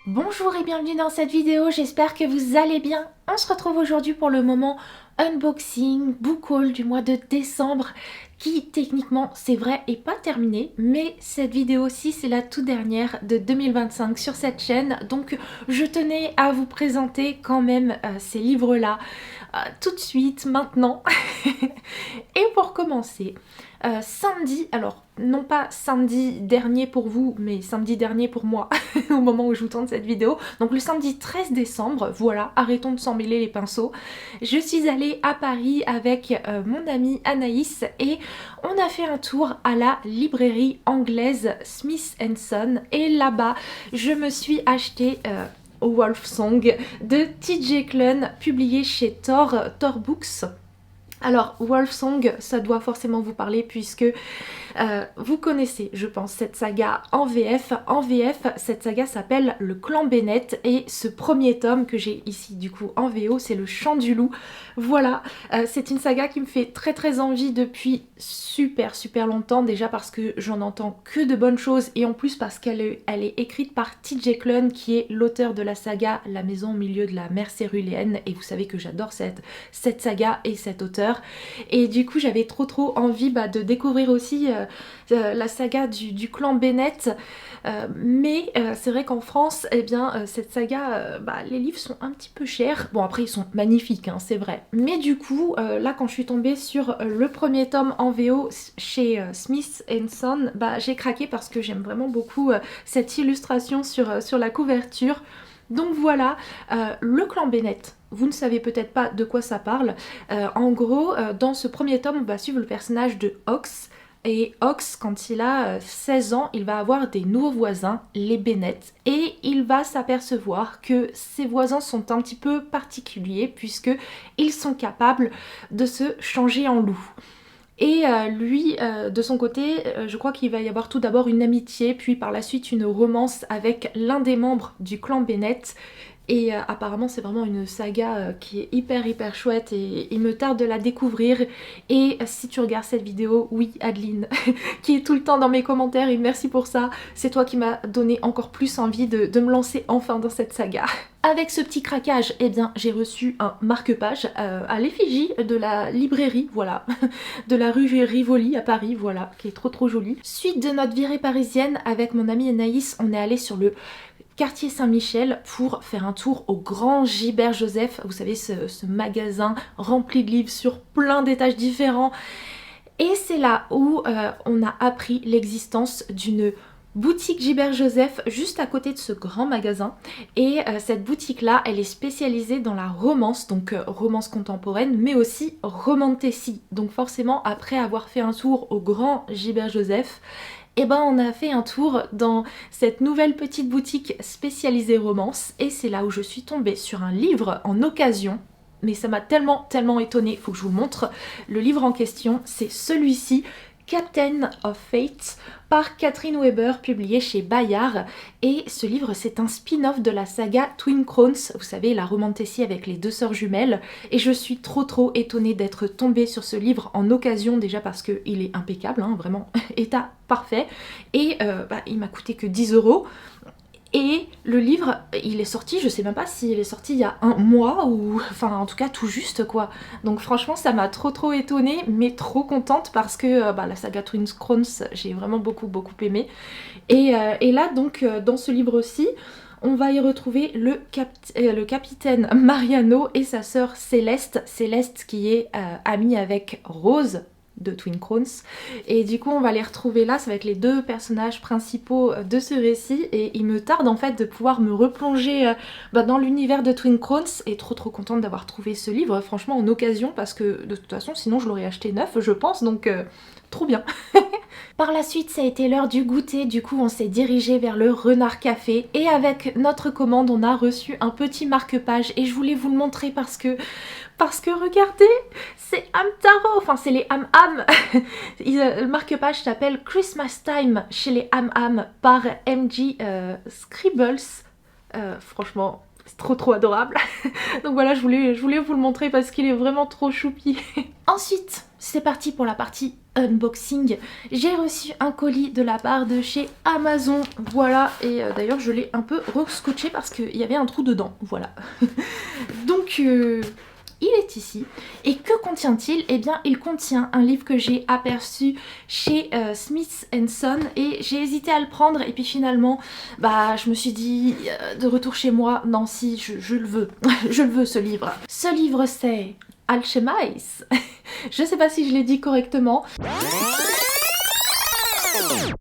Bonjour et bienvenue dans cette vidéo, j'espère que vous allez bien. On se retrouve aujourd'hui pour le moment unboxing, book haul du mois de décembre qui techniquement c'est vrai est pas terminé, mais cette vidéo-ci c'est la toute dernière de 2025 sur cette chaîne, donc je tenais à vous présenter quand même ces livres-là tout de suite, maintenant. Et pour commencer, samedi, alors non pas samedi dernier pour vous, mais samedi dernier pour moi, au moment où je vous tourne cette vidéo, donc le samedi 13 décembre, voilà, arrêtons de s'en mêler les pinceaux, je suis allée à Paris avec mon amie Anaïs et on a fait un tour à la librairie anglaise Smith Son et là-bas je me suis acheté Wolfsong de TJ Klune publié chez Tor Books. Alors Wolfsong, ça doit forcément vous parler puisque vous connaissez, je pense, cette saga en VF. En VF, cette saga s'appelle Le Clan Bennett et ce premier tome que j'ai ici du coup en VO, c'est Le Chant du Loup. Voilà, c'est une saga qui me fait très envie depuis super longtemps, déjà parce que j'en entends que de bonnes choses et en plus parce qu'elle est écrite par TJ Klune qui est l'auteur de la saga La Maison au milieu de la mer céruléenne et vous savez que j'adore cette saga et cet auteur et du coup j'avais trop envie de découvrir aussi la saga du clan Bennett, mais c'est vrai qu'en France, eh bien, cette saga, les livres sont un petit peu chers. Bon, après, ils sont magnifiques, hein, c'est vrai. Mais du coup, là, quand je suis tombée sur le premier tome en VO chez Smith Son, j'ai craqué parce que j'aime vraiment beaucoup cette illustration sur la couverture. Donc voilà, le clan Bennett, vous ne savez peut-être pas de quoi ça parle. En gros, dans ce premier tome, on va suivre le personnage de Ox. Et Ox, quand il a 16 ans, il va avoir des nouveaux voisins, les Bennett, et il va s'apercevoir que ces voisins sont un petit peu particuliers puisqu'ils sont capables de se changer en loup. Et lui, de son côté, je crois qu'il va y avoir tout d'abord une amitié, puis par la suite une romance avec l'un des membres du clan Bennett. Et apparemment c'est vraiment une saga qui est hyper chouette et il me tarde de la découvrir. Et si tu regardes cette vidéo, oui Adeline, qui est tout le temps dans mes commentaires et merci pour ça, c'est toi qui m'as donné encore plus envie de me lancer enfin dans cette saga. Avec ce petit craquage, eh bien j'ai reçu un marque-page à l'effigie de la librairie, voilà, de la rue Rivoli à Paris, voilà, qui est trop joli. Suite de notre virée parisienne avec mon amie Anaïs, on est allé sur le quartier Saint-Michel pour faire un tour au Grand Gibert Joseph, vous savez ce magasin rempli de livres sur plein d'étages différents. Et c'est là où on a appris l'existence d'une boutique Gibert Joseph juste à côté de ce grand magasin et cette boutique là elle est spécialisée dans la romance, donc romance contemporaine mais aussi romantasy, donc forcément après avoir fait un tour au grand Gibert Joseph, et on a fait un tour dans cette nouvelle petite boutique spécialisée romance et c'est là où je suis tombée sur un livre en occasion. Mais ça m'a tellement étonnée, faut que je vous le montre. Le livre en question, c'est celui-ci, Captain of Fate, par Catherine Weber, publié chez Bayard. Et ce livre, c'est un spin-off de la saga Twin Crowns, vous savez, la romantasy avec les deux sœurs jumelles. Et je suis trop étonnée d'être tombée sur ce livre en occasion, déjà parce qu'il est impeccable, hein, vraiment état parfait. Et il m'a coûté que 10 €. Et le livre, il est sorti, je sais même pas s'il est sorti il y a un mois ou... Enfin, en tout cas, tout juste, quoi. Donc franchement, ça m'a trop étonnée, mais trop contente parce que la saga Twin Crowns, j'ai vraiment beaucoup aimé. Et là, donc, dans ce livre-ci, on va y retrouver le capitaine Mariano et sa sœur Céleste. Céleste qui est amie avec Rose de Twin Crowns, et du coup on va les retrouver là, ça va être les deux personnages principaux de ce récit et il me tarde en fait de pouvoir me replonger dans l'univers de Twin Crowns et trop contente d'avoir trouvé ce livre franchement en occasion parce que de toute façon sinon je l'aurais acheté neuf je pense, donc trop bien. Par la suite, ça a été l'heure du goûter, du coup on s'est dirigé vers le Renard Café et avec notre commande on a reçu un petit marque-page et je voulais vous le montrer parce que regardez, c'est Hamtaro, enfin c'est les Ham Ham. Le marque-page s'appelle Christmas Time chez les Ham Ham par MG Scribbles. Franchement, c'est trop adorable. Donc voilà, je voulais vous le montrer parce qu'il est vraiment trop choupi. Ensuite, c'est parti pour la partie unboxing. J'ai reçu un colis de la part de chez Amazon, voilà, et d'ailleurs je l'ai un peu rescotché parce qu'il y avait un trou dedans, voilà. Donc il est ici. Et que contient-il? Eh bien, il contient un livre que j'ai aperçu chez Smith Son et j'ai hésité à le prendre et puis finalement, bah, je me suis dit, de retour chez moi, non si, je le veux, je le veux ce livre. Ce livre c'est Alchemize. Je sais pas si je l'ai dit correctement.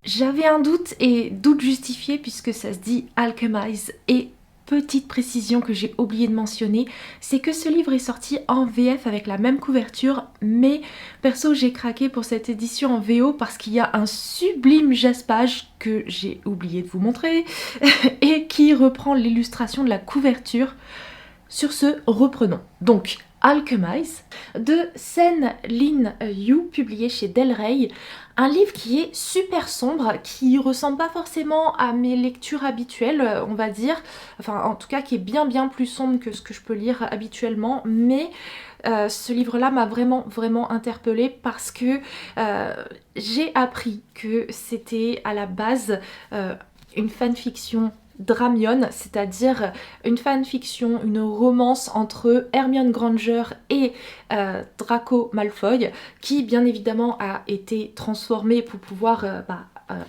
J'avais un doute et doute justifié puisque ça se dit Alchemize et petite précision que j'ai oublié de mentionner, c'est que ce livre est sorti en VF avec la même couverture, mais perso j'ai craqué pour cette édition en VO parce qu'il y a un sublime jaspage que j'ai oublié de vous montrer et qui reprend l'illustration de la couverture. Sur ce, reprenons. Donc, Alchemize de Sen Lin Yu, publié chez Del Rey. Un livre qui est super sombre, qui ressemble pas forcément à mes lectures habituelles, on va dire. Enfin, en tout cas, qui est bien plus sombre que ce que je peux lire habituellement. Mais ce livre-là m'a vraiment interpellée parce que j'ai appris que c'était à la base une fanfiction Dramion, c'est-à-dire une fanfiction, une romance entre Hermione Granger et Draco Malfoy, qui bien évidemment a été transformée pour pouvoir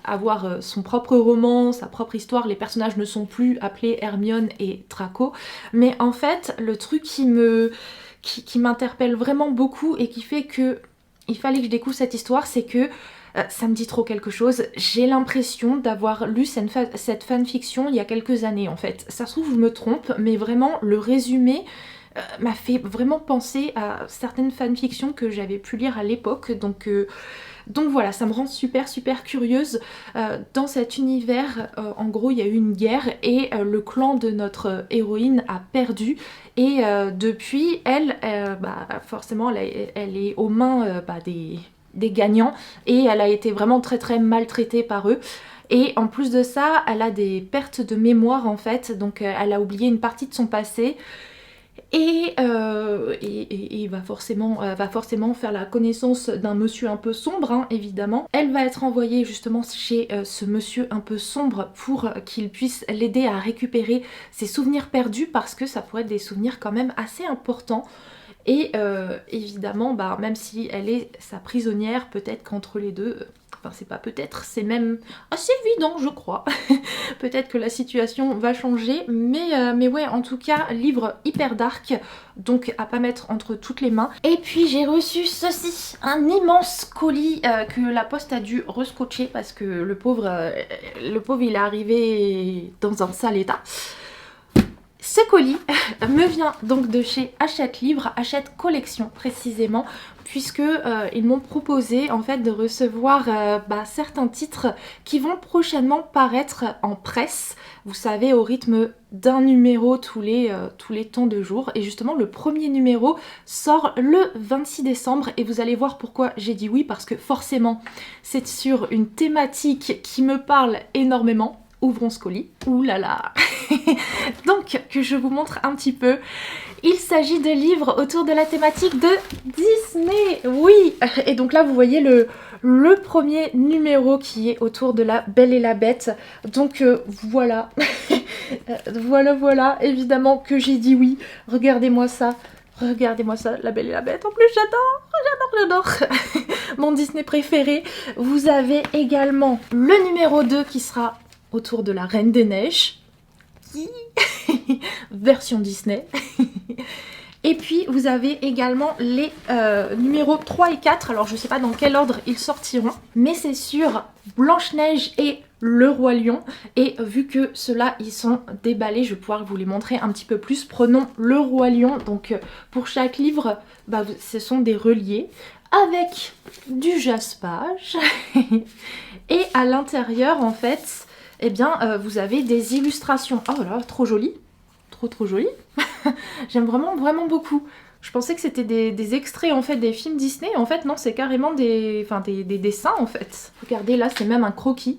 avoir son propre roman, sa propre histoire. Les personnages ne sont plus appelés Hermione et Draco, mais en fait le truc qui m'interpelle vraiment beaucoup et qui fait que il fallait que je découvre cette histoire, c'est que ça me dit trop quelque chose. J'ai l'impression d'avoir lu cette fanfiction il y a quelques années en fait. Ça se trouve je me trompe, mais vraiment le résumé m'a fait vraiment penser à certaines fanfictions que j'avais pu lire à l'époque. Donc voilà, ça me rend super curieuse. Dans cet univers, en gros il y a eu une guerre et le clan de notre héroïne a perdu. Et depuis, elle, forcément elle est aux mains des gagnants et elle a été vraiment très maltraitée par eux. Et en plus de ça, elle a des pertes de mémoire en fait, donc elle a oublié une partie de son passé. Et va forcément faire la connaissance d'un monsieur un peu sombre, hein, évidemment. Elle va être envoyée justement chez ce monsieur un peu sombre pour qu'il puisse l'aider à récupérer ses souvenirs perdus parce que ça pourrait être des souvenirs quand même assez importants. Et évidemment, même si elle est sa prisonnière, peut-être qu'entre les deux, enfin c'est pas peut-être, c'est même assez évident je crois. Peut-être que la situation va changer, mais ouais, en tout cas, livre hyper dark, donc à pas mettre entre toutes les mains. Et puis j'ai reçu ceci, un immense colis que la poste a dû rescotcher parce que le pauvre il est arrivé dans un sale état. Ce colis me vient donc de chez Hachette Livre, Hachette Collection précisément, puisque ils m'ont proposé en fait de recevoir certains titres qui vont prochainement paraître en presse, vous savez, au rythme d'un numéro tous les temps de jour. Et justement le premier numéro sort le 26 décembre et vous allez voir pourquoi j'ai dit oui, parce que forcément c'est sur une thématique qui me parle énormément. Ouvrons ce colis. Ouh là là. Donc, que je vous montre un petit peu. Il s'agit de livres autour de la thématique de Disney. Oui. Et donc là, vous voyez le premier numéro qui est autour de la Belle et la Bête. Donc voilà. voilà. Évidemment que j'ai dit oui. Regardez-moi ça. Regardez-moi ça, la Belle et la Bête. En plus, j'adore. Mon Disney préféré. Vous avez également le numéro 2 qui sera autour de la Reine des Neiges, version Disney. Et puis vous avez également les numéros 3 et 4, alors je sais pas dans quel ordre ils sortiront, mais c'est sur Blanche-Neige et le Roi Lion. Et vu que ceux-là ils sont déballés, je vais pouvoir vous les montrer un petit peu plus. Prenons le Roi Lion, donc pour chaque livre, ce sont des reliés avec du jaspage. Et à l'intérieur en fait, eh bien vous avez des illustrations. Oh là, trop joli, trop joli. J'aime vraiment beaucoup. Je pensais que c'était des extraits en fait des films Disney, en fait non, c'est carrément des dessins en fait. Regardez, là c'est même un croquis.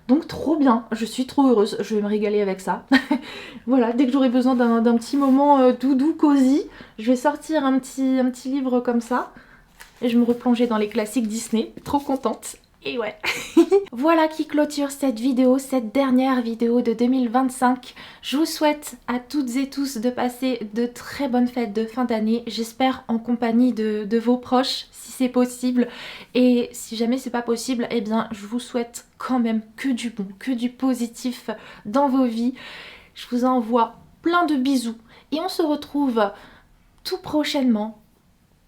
Donc trop bien, je suis trop heureuse, je vais me régaler avec ça. Voilà, dès que j'aurai besoin d'un petit moment doudou, cosy, je vais sortir un petit livre comme ça. Je me replongeais dans les classiques Disney, trop contente. Et ouais. Voilà qui clôture cette vidéo, cette dernière vidéo de 2025. Je vous souhaite à toutes et tous de passer de très bonnes fêtes de fin d'année. J'espère en compagnie de vos proches, si c'est possible. Et si jamais c'est pas possible, eh bien je vous souhaite quand même que du bon, que du positif dans vos vies. Je vous envoie plein de bisous et on se retrouve tout prochainement.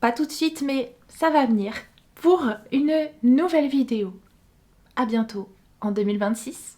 Pas tout de suite, mais ça va venir. Pour une nouvelle vidéo. À bientôt en 2026.